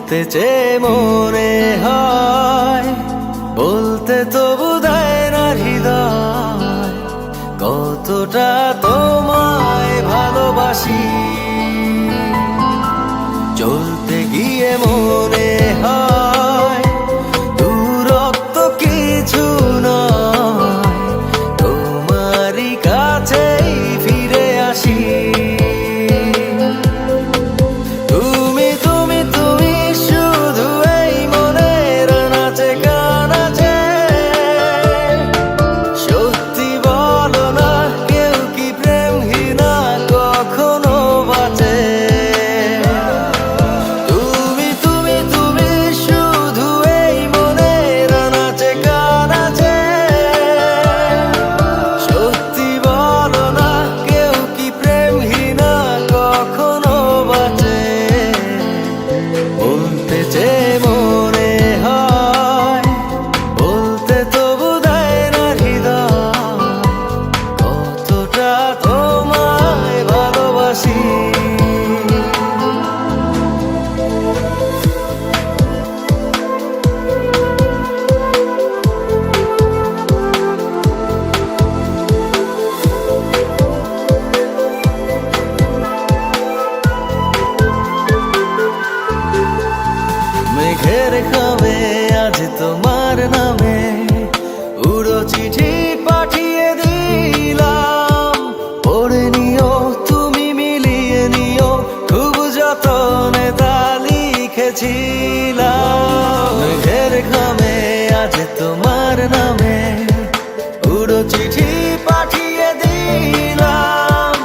বলতে চেয়ে মনে হয়, বলতে তবু দেয় না হৃদয়, কতটা তোমায় ভালোবাসি। চলতে গিয়ে মনে হয় দূরত্ব কিছু নয়, তোমারই কাছেই ফিরে আসি। মেঘের খামে আজ তোমার নামে উড়ো চিঠি পাঠিয়ে দিলাম, পড়ে নিও তুমি মিলিয়ে নিও, খুব যতনে তা লিখেছিলাম। মেঘের খামে আজ তোমার নামে উড়ো চিঠি পাঠিয়ে দিলাম,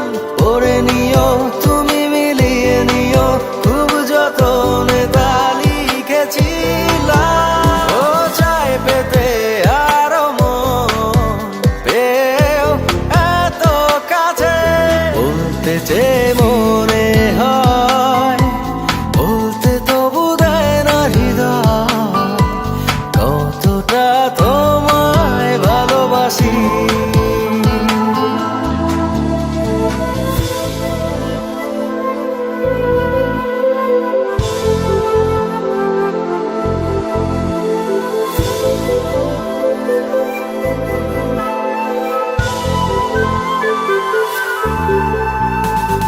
পড়ে নিও তুমি মিলিয়ে নিও, খুব যতনে তা ও চাই পেতে আরো মন পেও এত কাছে। বলতে চেয়ে মনে হয়, বলতে তবু দেয় না হৃদয়, কতটা তোমায় ভালোবাসি।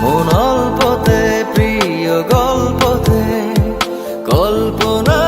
মন অল্পতে প্রিয় গল্পতে কল্পনা